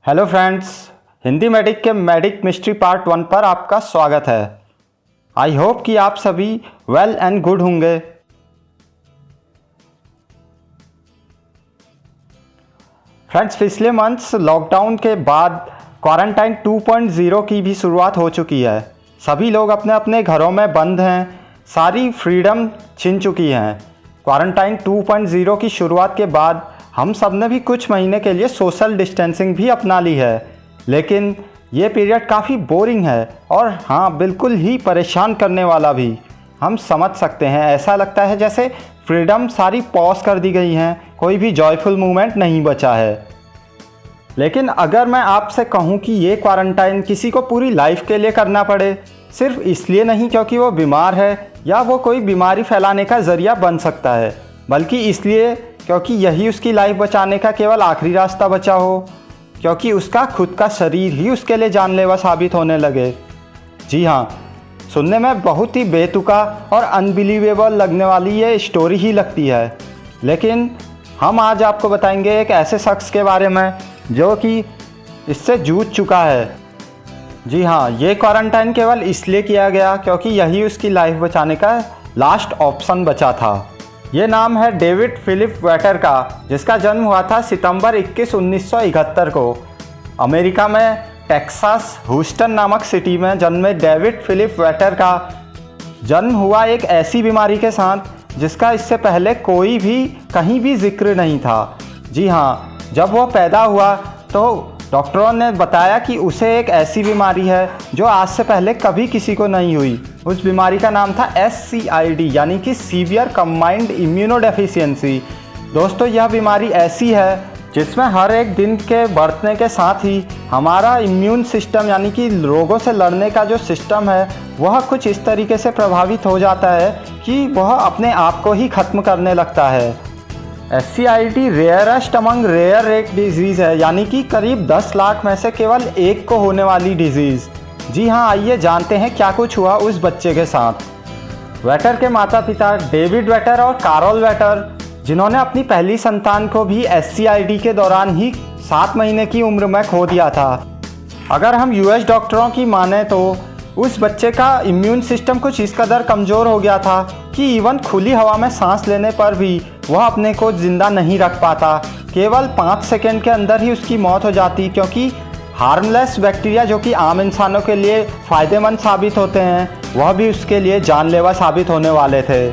Hello friends, Hindi medic के medic mystery part 1 पर आपका स्वागत है। आई होप कि आप सभी वेल एंड गुड होंगे। फ्रेंड्स, पिछले मंथ्स लॉकडाउन के बाद क्वारंटाइन 2.0 की भी शुरुआत हो चुकी है। सभी लोग अपने अपने घरों में बंद हैं, सारी फ्रीडम छिन चुकी हैं। क्वारंटाइन 2.0 की शुरुआत के बाद हम सब ने भी कुछ महीने के लिए सोशल डिस्टेंसिंग भी अपना ली है, लेकिन ये पीरियड काफ़ी बोरिंग है और हाँ, बिल्कुल ही परेशान करने वाला भी। हम समझ सकते हैं, ऐसा लगता है जैसे फ्रीडम सारी पॉज कर दी गई हैं, कोई भी जॉयफुल मोमेंट नहीं बचा है। लेकिन अगर मैं आपसे कहूँ कि ये क्वारंटाइन किसी को पूरी लाइफ के लिए करना पड़े, सिर्फ इसलिए नहीं क्योंकि वो बीमार है या वो कोई बीमारी फैलाने का ज़रिया बन सकता है, बल्कि इसलिए क्योंकि यही उसकी लाइफ बचाने का केवल आखिरी रास्ता बचा हो, क्योंकि उसका खुद का शरीर ही उसके लिए जानलेवा साबित होने लगे। जी हाँ, सुनने में बहुत ही बेतुका और अनबिलीवेबल लगने वाली ये स्टोरी ही लगती है, लेकिन हम आज आपको बताएंगे एक ऐसे शख्स के बारे में जो कि इससे जूझ चुका है। जी हाँ, ये क्वारंटाइन केवल इसलिए किया गया क्योंकि यही उसकी लाइफ बचाने का लास्ट ऑप्शन बचा था। ये नाम है डेविड फिलिप वेटर का, जिसका जन्म हुआ था सितंबर 21, 1971 को। अमेरिका में टेक्सास ह्यूस्टन नामक सिटी में जन्मे डेविड फिलिप वेटर का जन्म हुआ एक ऐसी बीमारी के साथ जिसका इससे पहले कोई भी कहीं भी जिक्र नहीं था। जी हाँ, जब वो पैदा हुआ तो डॉक्टरों ने बताया कि उसे एक ऐसी बीमारी है जो आज से पहले कभी किसी को नहीं हुई। उस बीमारी का नाम था SCID, यानी कि सीवियर कंबाइंड इम्यूनोडेफिशिएंसी। दोस्तों, यह बीमारी ऐसी है जिसमें हर एक दिन के बढ़ने के साथ ही हमारा इम्यून सिस्टम, यानी कि रोगों से लड़ने का जो सिस्टम है, वह कुछ इस तरीके से प्रभावित हो जाता है कि वह अपने आप को ही ख़त्म करने लगता है। SCID रेयरेस्ट अमंग रेयर एक डिजीज़ है, यानी कि करीब 10 लाख में से केवल एक को होने वाली डिजीज़। जी हाँ, आइए जानते हैं क्या कुछ हुआ उस बच्चे के साथ। वेटर के माता पिता डेविड वेटर और कार्ल वेटर, जिन्होंने अपनी पहली संतान को भी SCID के दौरान ही 7 महीने की उम्र में खो दिया था। अगर हम US डॉक्टरों की माने तो उस बच्चे का इम्यून सिस्टम कुछ इस कदर कमज़ोर हो गया था कि इवन खुली हवा में सांस लेने पर भी वह अपने को ज़िंदा नहीं रख पाता। केवल 5 सेकंड के अंदर ही उसकी मौत हो जाती, क्योंकि हार्मलेस बैक्टीरिया जो कि आम इंसानों के लिए फ़ायदेमंद साबित होते हैं, वह भी उसके लिए जानलेवा साबित होने वाले थे।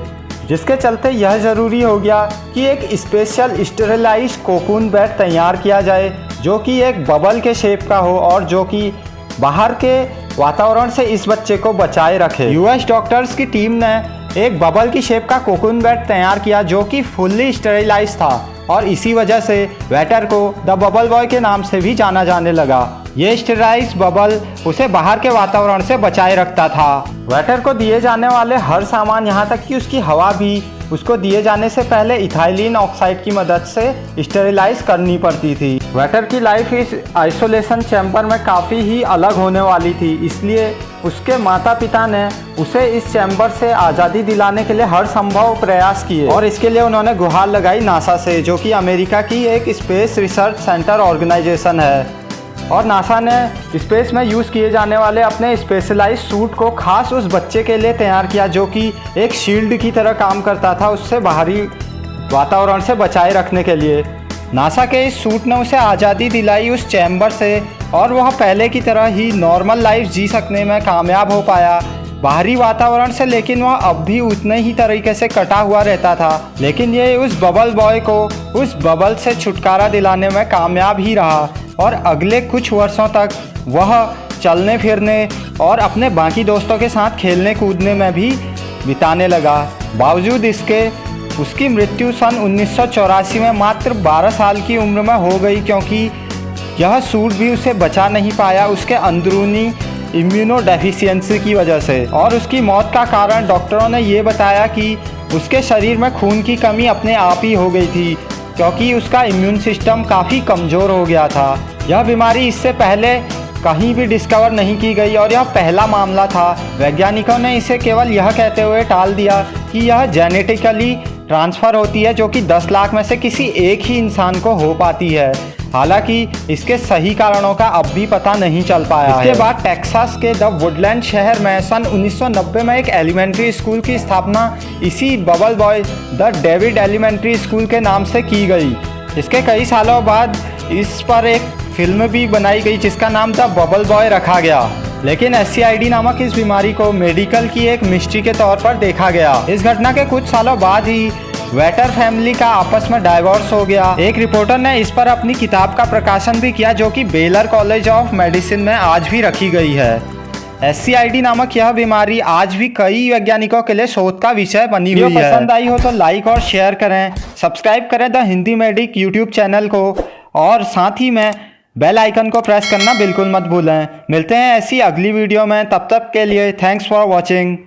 जिसके चलते यह ज़रूरी हो गया कि एक स्पेशल स्टेरिलाइज्ड कोकून बेड तैयार किया जाए, जो कि एक बबल के शेप का हो और जो कि बाहर के वातावरण से इस बच्चे को बचाए रखे। US डॉक्टर्स की टीम ने एक बबल की शेप का कोकून बेड तैयार किया जो कि फुल्ली स्टेरिलाइज था, और इसी वजह से वेटर को द बबल बॉय के नाम से भी जाना जाने लगा। ये स्टेरिलाइज बबल उसे बाहर के वातावरण से बचाए रखता था। वेटर को दिए जाने वाले हर सामान, यहाँ तक कि उसकी हवा भी, उसको दिए जाने से पहले इथाइलिन ऑक्साइड की मदद से स्टेरिलाइज करनी पड़ती थी। वेटर की लाइफ इस आइसोलेशन चैम्बर में काफ़ी ही अलग होने वाली थी, इसलिए उसके माता पिता ने उसे इस चैम्बर से आज़ादी दिलाने के लिए हर संभव प्रयास किए, और इसके लिए उन्होंने गुहार लगाई नासा से, जो कि अमेरिका की एक स्पेस रिसर्च सेंटर ऑर्गेनाइजेशन है। और नासा ने स्पेस में यूज़ किए जाने वाले अपने स्पेशलाइज सूट को खास उस बच्चे के लिए तैयार किया, जो कि एक शील्ड की तरह काम करता था उससे बाहरी वातावरण से बचाए रखने के लिए। नासा के इस सूट ने उसे आज़ादी दिलाई उस चैम्बर से, और वह पहले की तरह ही नॉर्मल लाइफ जी सकने में कामयाब हो पाया बाहरी वातावरण से। लेकिन वह अब भी उतने ही तरीके से कटा हुआ रहता था, लेकिन ये उस बबल बॉय को उस बबल से छुटकारा दिलाने में कामयाब ही रहा, और अगले कुछ वर्षों तक वह चलने फिरने और अपने बाकी दोस्तों के साथ खेलने कूदने में भी बिताने लगा। बावजूद इसके उसकी मृत्यु सन 1984 में मात्र 12 साल की उम्र में हो गई, क्योंकि यह सूट भी उसे बचा नहीं पाया उसके अंदरूनी इम्यूनोडेफिशिएंसी की वजह से। और उसकी मौत का कारण डॉक्टरों ने ये बताया कि उसके शरीर में खून की कमी अपने आप ही हो गई थी, क्योंकि उसका इम्यून सिस्टम काफ़ी कमज़ोर हो गया था। यह बीमारी इससे पहले कहीं भी डिस्कवर नहीं की गई और यह पहला मामला था। वैज्ञानिकों ने इसे केवल यह कहते हुए टाल दिया कि यह जेनेटिकली ट्रांसफ़र होती है, जो कि 10 लाख में से किसी एक ही इंसान को हो पाती है। हालांकि इसके सही कारणों का अब भी पता नहीं चल पाया है। इसके बाद टेक्सास के द वुडलैंड शहर में सन 1990 में एक एलिमेंट्री स्कूल की स्थापना इसी bubble boy the David elementary school के नाम से की गई। इसके कई सालों बाद इस पर एक फिल्म भी बनाई गई जिसका नाम द बबल बॉय रखा गया। लेकिन SCID नामक इस बीमारी को मेडिकल की एक मिस्ट्री के तौर पर देखा गया। इस घटना के कुछ सालों बाद ही वेटर फैमिली का आपस में डाइवोर्स हो गया। एक रिपोर्टर ने इस पर अपनी किताब का प्रकाशन भी किया जो कि बेलर कॉलेज ऑफ मेडिसिन में आज भी रखी गई है। SCID नामक यह बीमारी आज भी कई वैज्ञानिकों के लिए शोध का विषय बनी हुई है। पसंद आई हो तो लाइक और शेयर करें, सब्सक्राइब करें the Hindi medic YouTube channel को और साथ ही में बेल आइकन को प्रेस करना बिल्कुल मत भूलें। मिलते हैं ऐसी अगली वीडियो में, तब तक के लिए थैंक्स फॉर वॉचिंग।